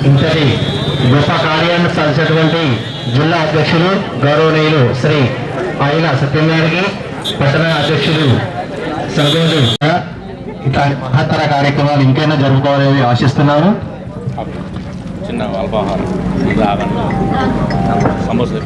ఇంతటి గొప్ప కార్యాన్ని సాధించినటువంటి జిల్లా అధ్యక్షులు గౌరవనీయులు శ్రీ ఆయన సత్యనారాయణకి, పట్టణ అధ్యక్షులు సర్వేలు ఇట్లాంటి మహత్తర కార్యక్రమాలు ఇంకైనా జరుపుకోవాలని ఆశిస్తున్నాను. చిన్న అల్పాహారం సమోసా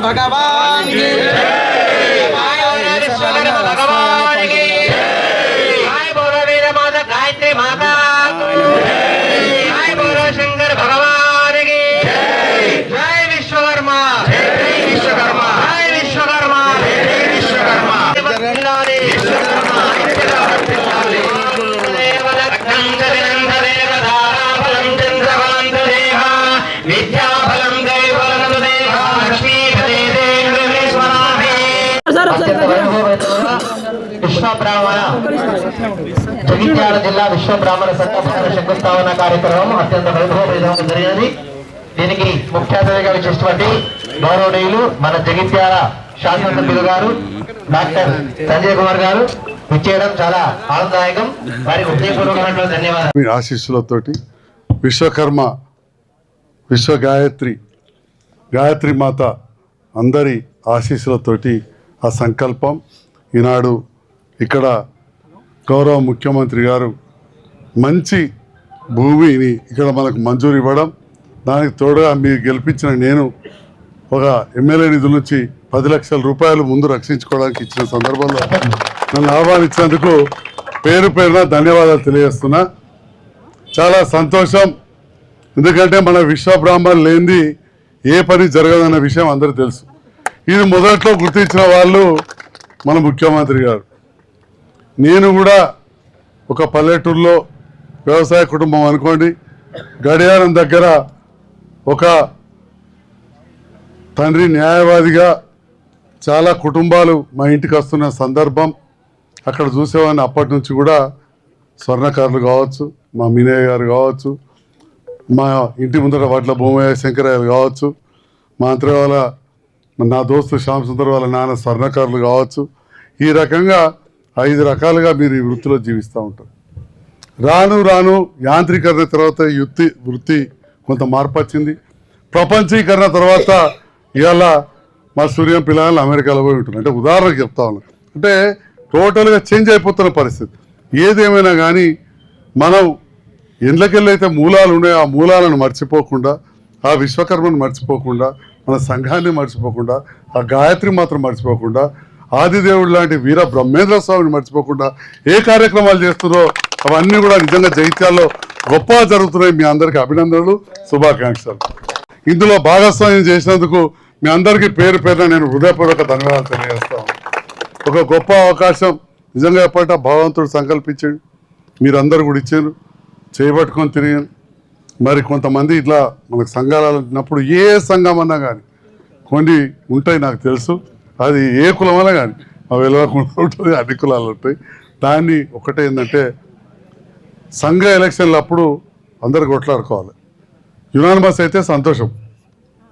भगवान की भगवान की जय बोलो वीर माता गायत्री माता जय बोलो शंकर भगवान की जय विश्वकर्मा जय विश्वकर्मा जय विश्वकर्मा जय विश्वकर्मा విశ్వబ్రాహ్మణ జగిత్యాల జిల్లా విశ్వబ్రాహ్మణ సంఘ శంకుస్థాపన కార్యక్రమం అత్యంత వైభవపేతంగా జరిగినది. దీనికి ముఖ్య అతిథిగా విచ్చేసినటువంటి గౌరవనీయులు మన జగిత్యాల శాసనసభ్యులు గారు డాక్టర్ సంజయ్ కుమార్ గారు విచ్చేయడం చాలా ఆనందదాయకం. వారికి హృదయపూర్వకమైనటువంటి ధన్యవాదాలు. మీ ఆశీస్సులతోటి విశ్వకర్మ విశ్వ గాయత్రి మాత అందరి ఆశీస్సులతోటి ఆ సంకల్పం ఈనాడు ఇక్కడ గౌరవ ముఖ్యమంత్రి గారు మంచి భూమిని ఇక్కడ మనకు మంజూరు ఇవ్వడం, దానికి తోడుగా మీరు గెలిపించిన నేను ఒక ఎమ్మెల్యే నిధుల నుంచి 10 లక్షల రూపాయలు ముందు రక్షించుకోవడానికి ఇచ్చిన సందర్భంలో నన్ను ఆహ్వానించినందుకు పేరున ధన్యవాదాలు తెలియజేస్తున్నా. చాలా సంతోషం. ఎందుకంటే మన విశ్వబ్రాహ్మణులు లేనిది ఏ పని జరగదన్న విషయం అందరికీ తెలుసు. ఇది మొదట్లో గుర్తించిన వాళ్ళు మన ముఖ్యమంత్రి గారు. నేను కూడా ఒక పల్లెటూరులో వ్యవసాయ కుటుంబం అనుకోండి, గడియారం దగ్గర ఒక తండ్రి న్యాయవాదిగా చాలా కుటుంబాలు మా ఇంటికి వస్తున్న సందర్భం అక్కడ చూసేవాడిని. అప్పటి నుంచి కూడా స్వర్ణకారులు కావచ్చు, మా మీనయ్య గారు కావచ్చు, మా ఇంటి ముందర వడ్ల భూమయ్య శంకరయ్య కావచ్చు, మా అంతర వాళ్ళ నా దోస్తు శ్యామ్ సుందర్ వాళ్ళ నాన్న స్వర్ణకారులు కావచ్చు. ఈ రకంగా 5 రకాలుగా మీరు ఈ వృత్తిలో జీవిస్తూ ఉంటారు. రాను రాను యాంత్రీకరణ తర్వాత వృత్తి కొంత మార్పు వచ్చింది. ప్రపంచీకరణ తర్వాత ఇవాళ మా సూర్యం పిల్లలు అమెరికాలో పోయి ఉంటున్నారు. అంటే ఉదాహరణకు చెప్తా ఉన్నాను. అంటే టోటల్గా చేంజ్ అయిపోతున్న పరిస్థితి. ఏదేమైనా కానీ మనం ఎండ్లకెళ్ళైతే మూలాలు ఉన్నాయో ఆ మూలాలను మర్చిపోకుండా, ఆ విశ్వకర్మను మర్చిపోకుండా, మన సంఘాన్ని మర్చిపోకుండా, ఆ గాయత్రి మాత్రం మర్చిపోకుండా, ఆదిదేవుడు లాంటి వీర బ్రహ్మేంద్ర స్వామిని మర్చిపోకుండా ఏ కార్యక్రమాలు చేస్తున్నారో అవన్నీ కూడా నిజంగా జైత్యాల్లో గొప్పగా జరుగుతున్నాయి. మీ అందరికీ అభినందనలు, శుభాకాంక్షలు. ఇందులో భాగస్వామ్యం చేసినందుకు మీ అందరికీ పేరు పేరున నేను హృదయపూర్వక ధన్యవాదాలు తెలియజేస్తాను. ఒక గొప్ప అవకాశం నిజంగా ఎప్పటి భగవంతుడు సంకల్పించాడు, మీరందరూ కూడా ఇచ్చారు, చేయబట్టుకొని తిరిగాను. మరి కొంతమంది ఇట్లా మనకు సంఘాలు అంటున్నప్పుడు ఏ సంఘం అన్నా కానీ కొన్ని ఉంటాయి, నాకు తెలుసు. అది ఏ కులమైనా కానీ మా వెళ్ళకుండా ఉంటుంది, అన్ని కులాలు ఉంటాయి. దాన్ని ఒకటే ఏంటంటే సంఘ ఎలక్షన్లు అప్పుడు అందరు కొట్లాడుకోవాలి. యునానిమస్ అయితే సంతోషం,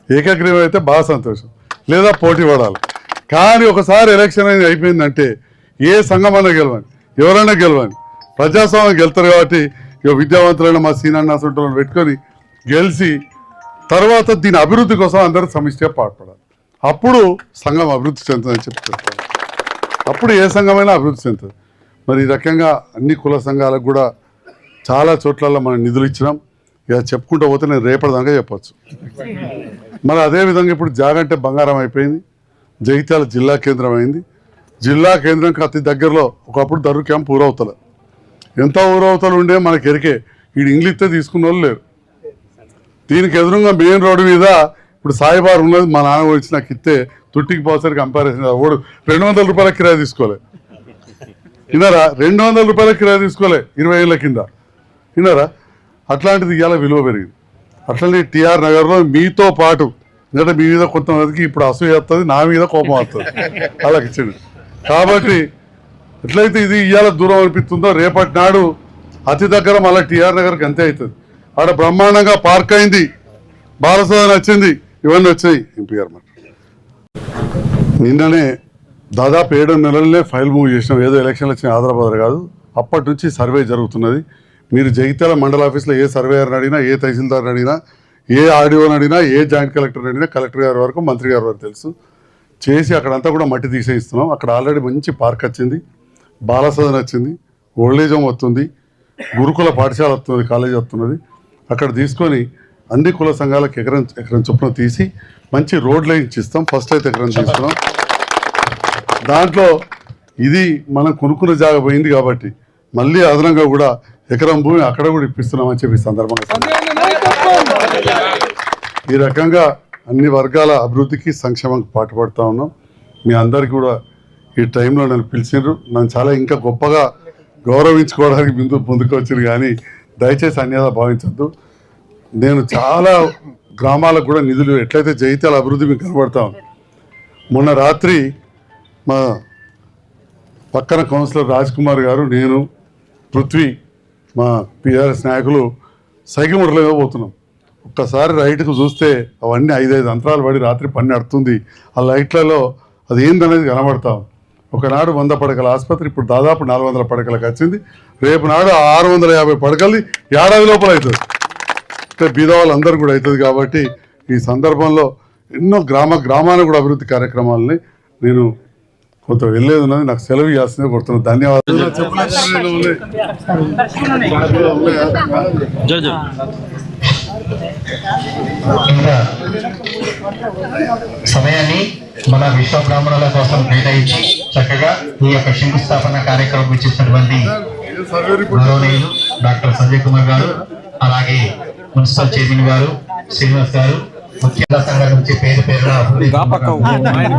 ఏకగ్రీవం అయితే బాగా సంతోషం, లేదా పోటీ పడాలి. కానీ ఒకసారి ఎలక్షన్ అనేది అయిపోయిందంటే ఏ సంఘమైనా గెలవని, ఎవరైనా గెలవని, ప్రజాస్వామ్యం గెలుతారు. కాబట్టి ఇక విద్యావంతులైన మా సీనియర్ నాసుంటులను పెట్టుకొని గెలిచి తర్వాత దీని అభివృద్ధి కోసం అందరూ సమిష్టిగా పాటుపడాలి. అప్పుడు సంఘం అభివృద్ధి చెందుతుందని చెప్తారు. అప్పుడు ఏ సంఘమైనా అభివృద్ధి చెందుతుంది. మరి ఈ రకంగా అన్ని కుల సంఘాలకు కూడా చాలా చోట్లలో మనం నిధులు ఇచ్చినాం. ఇక చెప్పుకుంటూ పోతే నేను రేపటిదాకా చెప్పచ్చు. మరి అదేవిధంగా ఇప్పుడు జాగంటే బంగారం అయిపోయింది, జగిత్యాల జిల్లా కేంద్రం అయింది. జిల్లా కేంద్రంకి అతి దగ్గరలో ఒకప్పుడు దర్రు క్యాంప్ ఊరవతల, ఎంత ఊరవతలు ఉండే మనకి ఎరికే. వీడు ఇంగ్లీష్తో తీసుకున్న వాళ్ళు లేరు. దీనికి ఎదురుగా మెయిన్ రోడ్డు మీద ఇప్పుడు సాయిబార్ ఉన్నది. మా నాన్న వచ్చి నాకు ఇస్తే తుట్టికి పోసరికి కంపారిజన్ ఓడు 200 రూపాయల కిరాయి తీసుకోలే. విన్నారా? 200 రూపాయల కిరాయి తీసుకోలే 20 ఏళ్ళ కింద. విన్నారా? అట్లాంటిది ఇవాళ విలువ పెరిగింది. అట్లనే టిఆర్ నగర్లో మీతో పాటు ఎందుకంటే మీ మీద కొంతమందికి ఇప్పుడు అసూయ వస్తుంది, నా మీద కోపం వస్తుంది, అలాగ ఇచ్చింది. కాబట్టి ఎట్లయితే ఇది ఇవాళ దూరం అనిపిస్తుందో రేపటి నాడు అతి దగ్గర మళ్ళీ టిఆర్ నగర్కి అంతే అవుతుంది. ఆడ బ్రహ్మాండంగా పార్క్ అయింది, బాలసదన్ వచ్చింది, ఇవన్నీ వచ్చాయి. ఎంపీఆర్ మాట నిన్ననే దాదాపు 7 నెలలనే ఫైల్ మూవ్ చేసినాం. ఏదో ఎలక్షన్లు వచ్చిన ఆధారపడరు కాదు, అప్పటి నుంచి సర్వే జరుగుతున్నది. మీరు జగిత్యాల మండల ఆఫీస్లో ఏ సర్వేయర్ని అడిగినా, ఏ తహసీల్దార్ని అడిగినా, ఏ ఆర్డీఓని అడిగినా, ఏ జాయింట్ కలెక్టర్ని అడిగినా, కలెక్టర్ గారి వరకు మంత్రి గారి వరకు తెలుసు. చేసి అక్కడంతా కూడా మట్టి తీసేయిస్తున్నాం. అక్కడ ఆల్రెడీ మంచి పార్క్ వచ్చింది, బాలసదన్ వచ్చింది, ఓల్డేజ్ హోమ్ వస్తుంది, గురుకుల పాఠశాల వస్తున్నది, కాలేజీ వస్తున్నది. అక్కడ తీసుకొని అన్ని కుల సంఘాలకు ఎకరం చొప్పున తీసి మంచి రోడ్ లైన్ ఇచ్చిస్తాం. ఫస్ట్ అయితే ఎకరం తీసుకున్నాం. దాంట్లో ఇది మనం కొనుక్కున్న జాగా పోయింది కాబట్టి మళ్ళీ అదనంగా కూడా ఎకరం భూమి అక్కడ కూడా ఇప్పిస్తున్నామని చెప్పి సందర్భంగా ఈ రకంగా అన్ని వర్గాల అభివృద్ధికి సంక్షేమానికి పాటుపడుతూ ఉన్నాం. మీ అందరికీ కూడా ఈ టైంలో నన్ను పిలిచినారు. నన్ను చాలా ఇంకా గొప్పగా గౌరవించుకోవడానికి ముందుకు వచ్చారు. కానీ దయచేసి అన్యాదా భావించద్దు. నేను చాలా గ్రామాలకు కూడా నిధులు ఎట్లయితే జగిత్యాల అభివృద్ధి మీకు కనబడతా ఉంది. మొన్న రాత్రి మా పక్కన కౌన్సిలర్ రాజ్ కుమార్ గారు, నేను, పృథ్వీ, మా పిఆర్ఎస్ నాయకులు సైకిల్ మోటర్లో పోతున్నాం. ఒక్కసారి రైట్కు చూస్తే అవన్నీ 5 అంతరాలు పడి రాత్రి పని నడుతుంది. ఆ లైట్లలో అది ఏందనేది కనబడతాం. ఒకనాడు 100 పడకల ఆసుపత్రి ఇప్పుడు దాదాపు 400 పడకలకు వచ్చింది. రేపు నాడు 650 పడకలు ఏడాది లోపల అవుతుంది. అంటే బీద వాళ్ళందరూ కూడా అవుతుంది. కాబట్టి ఈ సందర్భంలో ఎన్నో గ్రామాన్ని కూడా అభివృద్ధి కార్యక్రమాలని నేను కొంత వెళ్ళేది ఉన్నది. నాకు సెలవు ఇవ్వాల్సిందే కొడుతున్నాను. ధన్యవాదాలు. ఇంకా సమయాన్ని మన విశ్వ బ్రాహ్మణుల కోసం కేటాయించి చక్కగా ఈ యొక్క శంకుస్థాపన కార్యక్రమం ఇచ్చినటువంటి గౌరవనీయులు డాక్టర్ సంజయ్ కుమార్ గారు, అలాగే మున్సిపల్ చైర్మన్ గారు శ్రీనివాస్ గారు, ముఖ్య సంఘం నుంచి పేరు పేరున తెలంగాణ